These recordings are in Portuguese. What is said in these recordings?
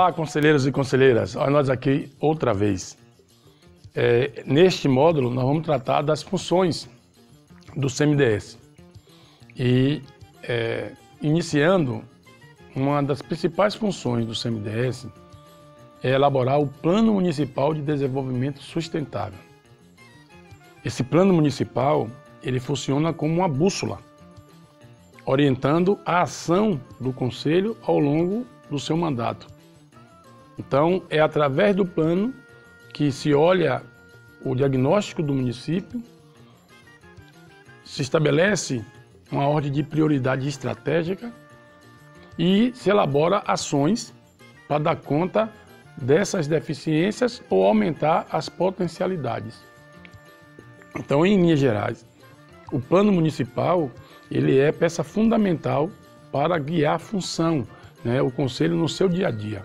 Olá, conselheiros e conselheiras. Olha nós aqui outra vez. Neste módulo, nós vamos tratar das funções do CMDS. E, iniciando, uma das principais funções do CMDS é elaborar o Plano Municipal de Desenvolvimento Sustentável. Esse plano municipal, ele funciona como uma bússola, orientando a ação do Conselho ao longo do seu mandato. Então, é através do plano que se olha o diagnóstico do município, se estabelece uma ordem de prioridade estratégica e se elabora ações para dar conta dessas deficiências ou aumentar as potencialidades. Então, em linhas gerais, o plano municipal ele é peça fundamental para guiar a função, o Conselho no seu dia a dia.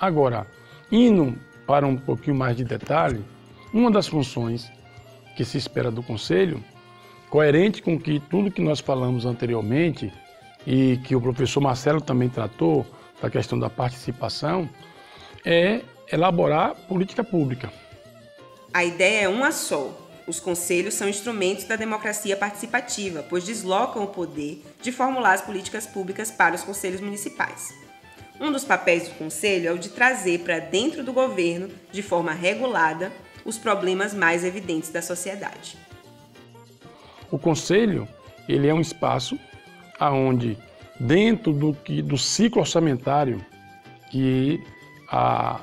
Agora, indo para um pouquinho mais de detalhe, uma das funções que se espera do Conselho, coerente com tudo que nós falamos anteriormente e que o professor Marcelo também tratou, da questão da participação, é elaborar política pública. A ideia é uma só. Os conselhos são instrumentos da democracia participativa, pois deslocam o poder de formular as políticas públicas para os conselhos municipais. Um dos papéis do conselho é o de trazer para dentro do governo, de forma regulada, os problemas mais evidentes da sociedade. O conselho ele é um espaço onde, dentro do ciclo orçamentário que a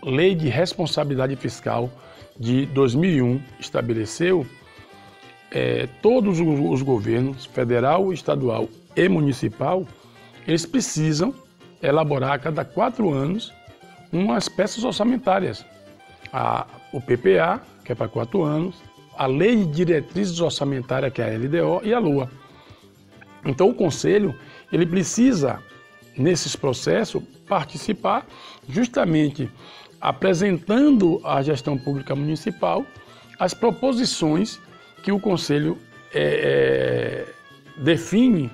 Lei de Responsabilidade Fiscal de 2001 estabeleceu, todos os governos, federal, estadual e municipal, eles precisam elaborar a cada 4 anos umas peças orçamentárias. O PPA, que é para 4 anos, a Lei de Diretrizes Orçamentárias, que é a LDO, e a LOA. Então o Conselho ele precisa, nesses processos, participar justamente apresentando à gestão pública municipal as proposições que o Conselho define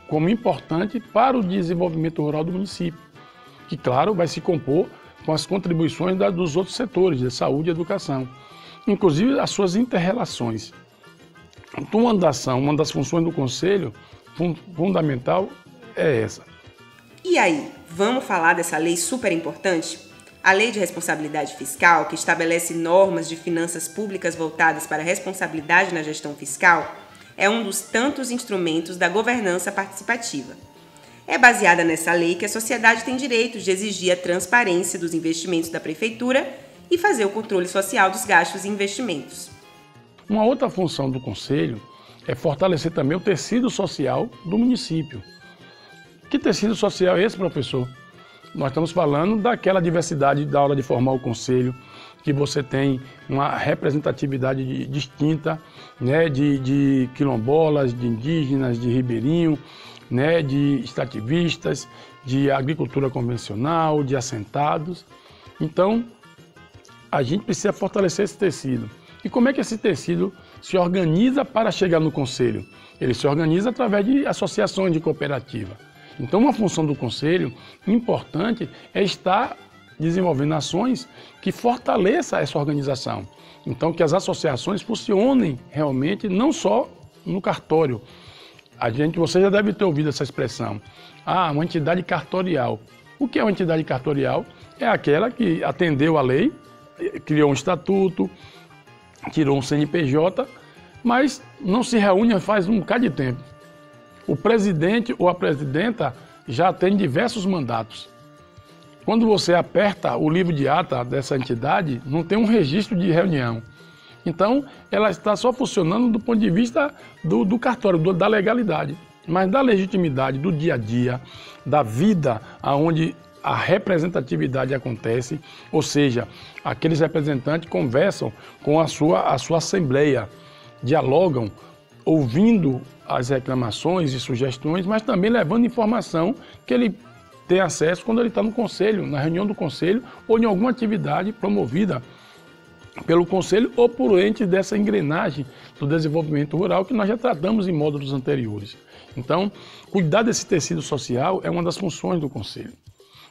como importante para o desenvolvimento rural do município, que, claro, vai se compor com as contribuições dos outros setores, de saúde e educação, inclusive as suas inter-relações. Então, uma das funções do Conselho fundamental é essa. E aí, vamos falar dessa lei super importante? A Lei de Responsabilidade Fiscal, que estabelece normas de finanças públicas voltadas para a responsabilidade na gestão fiscal, é um dos tantos instrumentos da governança participativa. É baseada nessa lei que a sociedade tem direito de exigir a transparência dos investimentos da prefeitura e fazer o controle social dos gastos e investimentos. Uma outra função do Conselho é fortalecer também o tecido social do município. Que tecido social é esse, professor? Nós estamos falando daquela diversidade da hora de formar o Conselho, que você tem uma representatividade distinta, de quilombolas, de indígenas, de ribeirinho, de extrativistas, de agricultura convencional, de assentados. Então, a gente precisa fortalecer esse tecido. E como é que esse tecido se organiza para chegar no Conselho? Ele se organiza através de associações de cooperativa. Então, uma função do Conselho importante é estar desenvolvendo ações que fortaleçam essa organização. Então, que as associações funcionem realmente não só no cartório. Você já deve ter ouvido essa expressão. Uma entidade cartorial. O que é uma entidade cartorial? É aquela que atendeu a lei, criou um estatuto, tirou um CNPJ, mas não se reúne faz um bocado de tempo. O presidente ou a presidenta já tem diversos mandatos. Quando você aperta o livro de ata dessa entidade, não tem um registro de reunião. Então, ela está só funcionando do ponto de vista do cartório, da legalidade. Mas da legitimidade, do dia a dia, da vida onde a representatividade acontece, ou seja, aqueles representantes conversam com a sua assembleia, dialogam, ouvindo as reclamações e sugestões, mas também levando informação que ele tem acesso quando ele está no Conselho, na reunião do Conselho ou em alguma atividade promovida pelo Conselho ou por entes dessa engrenagem do desenvolvimento rural que nós já tratamos em módulos anteriores. Então, cuidar desse tecido social é uma das funções do Conselho.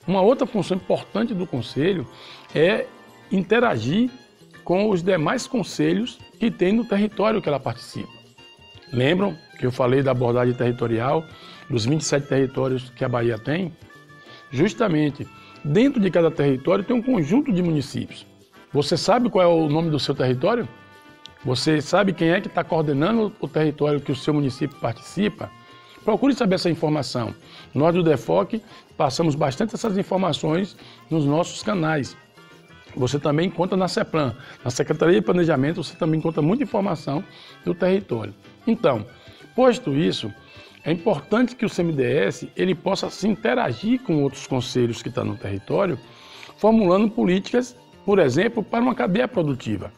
Uma outra função importante do Conselho é interagir com os demais conselhos que tem no território que ela participa. Lembram que eu falei da abordagem territorial, dos 27 territórios que a Bahia tem? Justamente, dentro de cada território tem um conjunto de municípios. Você sabe qual é o nome do seu território? Você sabe quem é que está coordenando o território que o seu município participa? Procure saber essa informação. Nós do DEFOC passamos bastante essas informações nos nossos canais. Você também encontra na CEPLAN, na Secretaria de Planejamento, você também encontra muita informação do território. Então, posto isso, é importante que o CMDS ele possa se interagir com outros conselhos que estão no território, formulando políticas, por exemplo, para uma cadeia produtiva.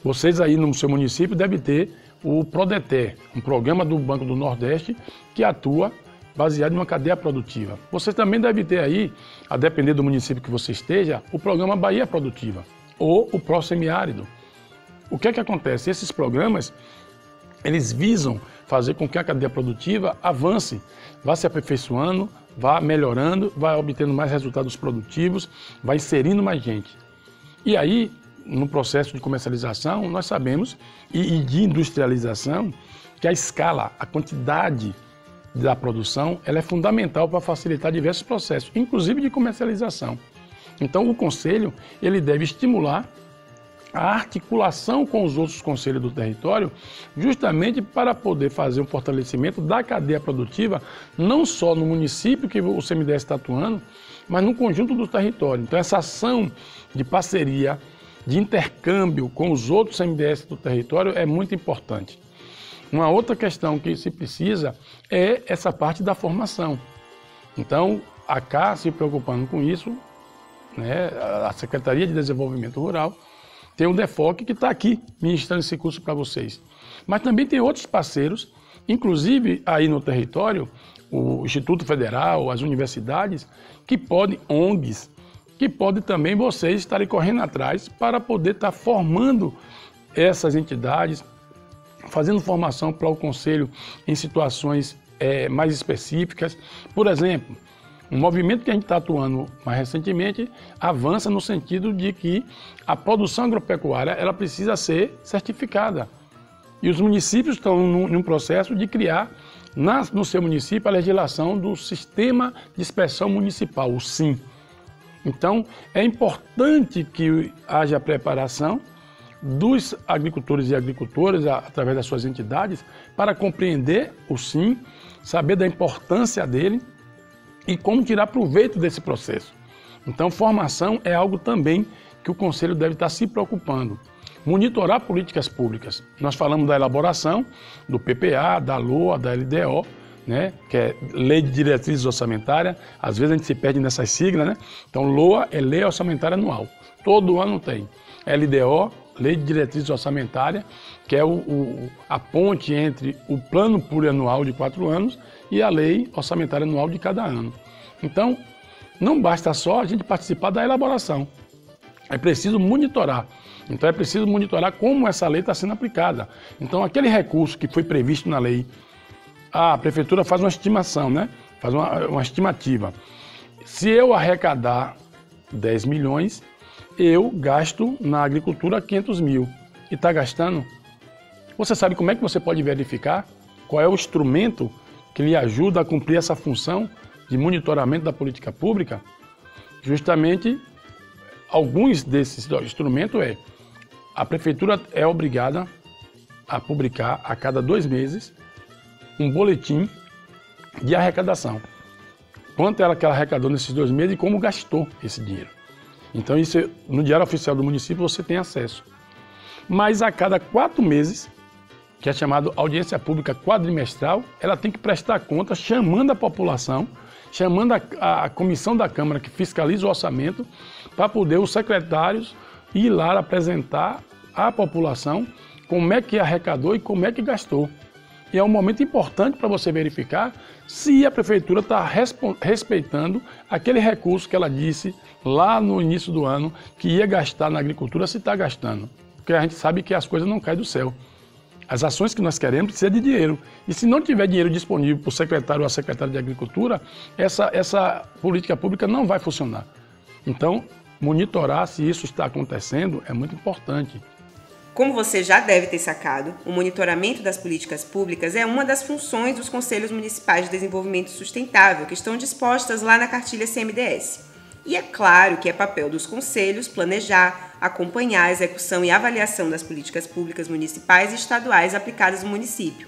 Vocês aí no seu município devem ter o PRODETER, um programa do Banco do Nordeste que atua baseado em uma cadeia produtiva. Você também deve ter aí, a depender do município que você esteja, o programa Bahia Produtiva ou o Pró-Semiárido. O que é que acontece? Esses programas, eles visam fazer com que a cadeia produtiva avance, vá se aperfeiçoando, vá melhorando, vá obtendo mais resultados produtivos, vá inserindo mais gente. E aí, no processo de comercialização, nós sabemos, e de industrialização, que a escala, a quantidade da produção, ela é fundamental para facilitar diversos processos, inclusive de comercialização. Então, o Conselho, ele deve estimular a articulação com os outros conselhos do território, justamente para poder fazer um fortalecimento da cadeia produtiva, não só no município que o CMDS está atuando, mas no conjunto do território. Então, essa ação de parceria, de intercâmbio com os outros CMDS do território é muito importante. Uma outra questão que se precisa é essa parte da formação. Então, a CA se preocupando com isso, né, a Secretaria de Desenvolvimento Rural, tem o DEFOC que está aqui ministrando esse curso para vocês. Mas também tem outros parceiros, inclusive aí no território, o Instituto Federal, as universidades, que podem, ONGs, que podem também vocês estarem correndo atrás para poder estar formando essas entidades, fazendo formação para o Conselho em situações mais específicas. Por exemplo, um movimento que a gente está atuando mais recentemente avança no sentido de que a produção agropecuária ela precisa ser certificada. E os municípios estão num processo de criar no seu município a legislação do Sistema de Inspeção Municipal, o SIM. Então, é importante que haja preparação dos agricultores e agricultoras, através das suas entidades, para compreender o SIM, saber da importância dele e como tirar proveito desse processo. Então, formação é algo também que o Conselho deve estar se preocupando. Monitorar políticas públicas. Nós falamos da elaboração do PPA, da LOA, da LDO, né, que é Lei de Diretrizes Orçamentárias. Às vezes a gente se perde nessas siglas, né? Então, LOA é Lei Orçamentária Anual. Todo ano tem. LDO, Lei de Diretrizes Orçamentárias, que é a ponte entre o Plano Plurianual de 4 anos e a Lei Orçamentária Anual de cada ano. Então, não basta só a gente participar da elaboração. É preciso monitorar. Então, é preciso monitorar como essa lei está sendo aplicada. Então, aquele recurso que foi previsto na lei, a Prefeitura faz uma estimação, né? Faz uma estimativa. Se eu arrecadar 10 milhões, eu gasto na agricultura 500 mil. E está gastando? Você sabe como é que você pode verificar qual é o instrumento que lhe ajuda a cumprir essa função de monitoramento da política pública? Justamente, alguns desses instrumentos a Prefeitura é obrigada a publicar a cada 2 meses um boletim de arrecadação. Quanto ela que ela arrecadou nesses 2 meses e como gastou esse dinheiro. Então, isso no Diário Oficial do município você tem acesso. Mas a cada 4 meses, que é chamado audiência pública quadrimestral, ela tem que prestar conta chamando a população, chamando a comissão da Câmara que fiscaliza o orçamento, para poder os secretários ir lá apresentar à população como é que arrecadou e como é que gastou. E é um momento importante para você verificar se a Prefeitura está respeitando aquele recurso que ela disse lá no início do ano que ia gastar na agricultura, se está gastando. Porque a gente sabe que as coisas não caem do céu. As ações que nós queremos precisam de dinheiro. E se não tiver dinheiro disponível para o secretário ou a secretária de Agricultura, essa política pública não vai funcionar. Então, monitorar se isso está acontecendo é muito importante. Como você já deve ter sacado, o monitoramento das políticas públicas é uma das funções dos Conselhos Municipais de Desenvolvimento Sustentável, que estão dispostas lá na cartilha CMDS. E é claro que é papel dos conselhos planejar, acompanhar a execução e avaliação das políticas públicas municipais e estaduais aplicadas no município,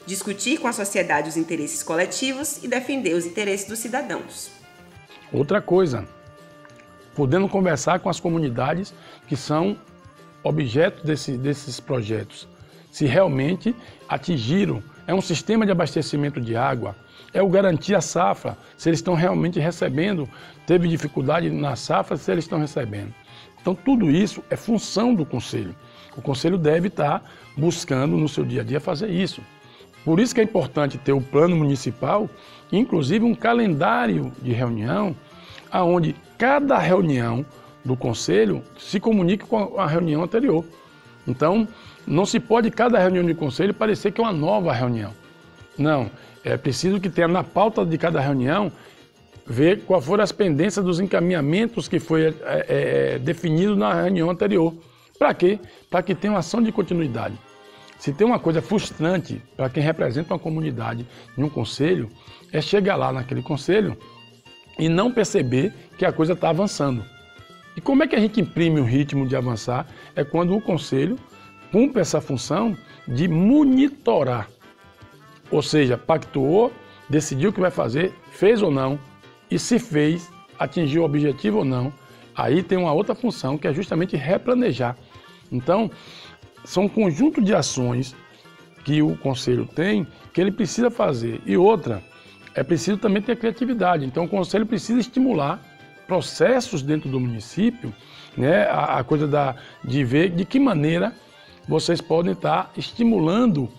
discutir com a sociedade os interesses coletivos e defender os interesses dos cidadãos. Outra coisa, podendo conversar com as comunidades que são objeto desses projetos, se realmente atingiram, é um sistema de abastecimento de água, é o garantir a safra, se eles estão realmente recebendo, teve dificuldade na safra, se eles estão recebendo. Então tudo isso é função do Conselho. O Conselho deve estar buscando no seu dia a dia fazer isso. Por isso que é importante ter o plano municipal, inclusive um calendário de reunião, onde cada reunião do Conselho se comunique com a reunião anterior. Então, não se pode cada reunião de Conselho parecer que é uma nova reunião. Não, é preciso que tenha na pauta de cada reunião, ver quais foram as pendências dos encaminhamentos que foi definido na reunião anterior. Para quê? Para que tenha uma ação de continuidade. Se tem uma coisa frustrante para quem representa uma comunidade em um conselho, é chegar lá naquele conselho e não perceber que a coisa está avançando. E como é que a gente imprime o ritmo de avançar? É quando o Conselho cumpre essa função de monitorar. Ou seja, pactuou, decidiu o que vai fazer, fez ou não, e se fez, atingiu o objetivo ou não. Aí tem uma outra função que é justamente replanejar. Então, são um conjunto de ações que o Conselho tem, que ele precisa fazer. E outra, é preciso também ter criatividade. Então, o Conselho precisa estimular processos dentro do município, né, a coisa de ver de que maneira vocês podem estar estimulando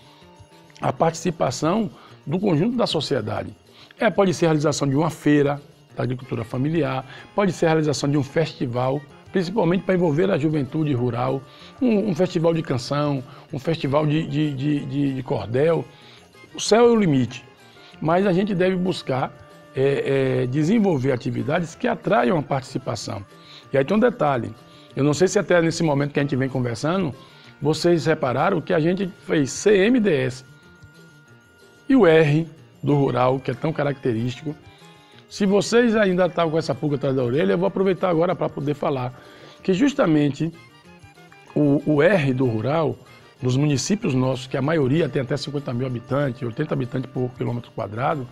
a participação do conjunto da sociedade. Pode ser a realização de uma feira da agricultura familiar, pode ser a realização de um festival, principalmente para envolver a juventude rural, um festival de canção, um festival de cordel. O céu é o limite, mas a gente deve buscar desenvolver atividades que atraiam a participação. E aí tem um detalhe, eu não sei se até nesse momento que a gente vem conversando, vocês repararam que a gente fez CMDS e o R do rural, que é tão característico. Se vocês ainda estão com essa pulga atrás da orelha, eu vou aproveitar agora para poder falar que justamente o R do rural, dos municípios nossos, que a maioria tem até 50 mil habitantes, 80 habitantes por quilômetro quadrado,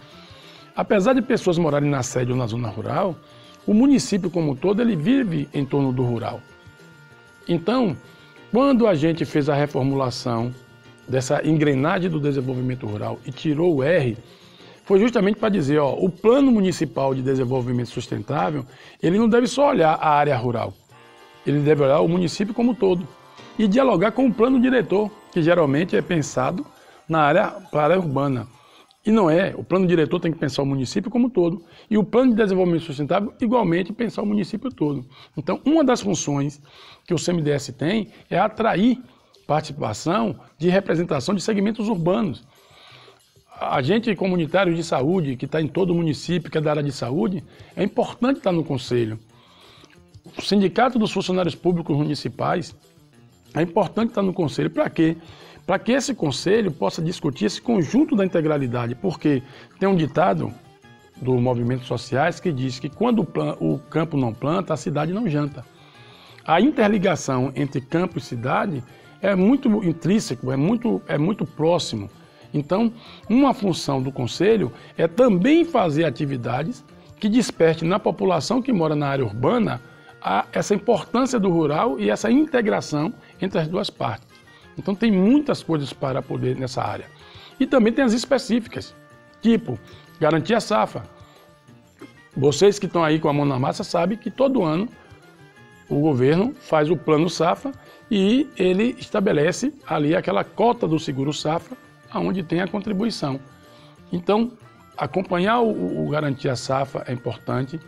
apesar de pessoas morarem na sede ou na zona rural, o município como um todo ele vive em torno do rural. Então, quando a gente fez a reformulação dessa engrenagem do desenvolvimento rural e tirou o R, foi justamente para dizer, o Plano Municipal de Desenvolvimento Sustentável, ele não deve só olhar a área rural, ele deve olhar o município como um todo e dialogar com o plano diretor, que geralmente é pensado para a área urbana. E não é, o plano diretor tem que pensar o município como um todo. E o plano de desenvolvimento sustentável, igualmente, pensar o município todo. Então, uma das funções que o CMDS tem é atrair participação de representação de segmentos urbanos. Agente comunitário de saúde, que está em todo o município, que é da área de saúde, é importante estar no conselho. O Sindicato dos Funcionários Públicos Municipais, é importante estar no conselho. Para quê? Para que esse conselho possa discutir esse conjunto da integralidade, porque tem um ditado do Movimentos Sociais que diz que quando o campo não planta, a cidade não janta. A interligação entre campo e cidade é muito intrínseco, é muito próximo. Então, uma função do conselho é também fazer atividades que desperte na população que mora na área urbana essa importância do rural e essa integração entre as duas partes. Então tem muitas coisas para poder nessa área. E também tem as específicas, tipo garantir a safra. Vocês que estão aí com a mão na massa sabem que todo ano o governo faz o plano safra e ele estabelece ali aquela cota do seguro safra, onde tem a contribuição. Então, acompanhar o garantir a safra é importante,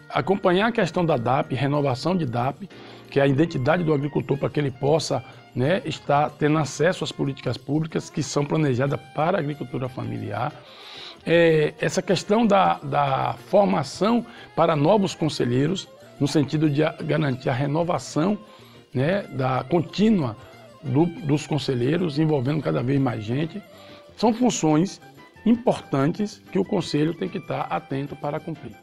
acompanhar a questão da DAP, renovação de DAP, que é a identidade do agricultor, para que ele possa, né, estar tendo acesso às políticas públicas que são planejadas para a agricultura familiar. Essa questão da formação para novos conselheiros, no sentido de garantir a renovação, né, contínua dos conselheiros, envolvendo cada vez mais gente, são funções importantes que o conselho tem que estar atento para cumprir.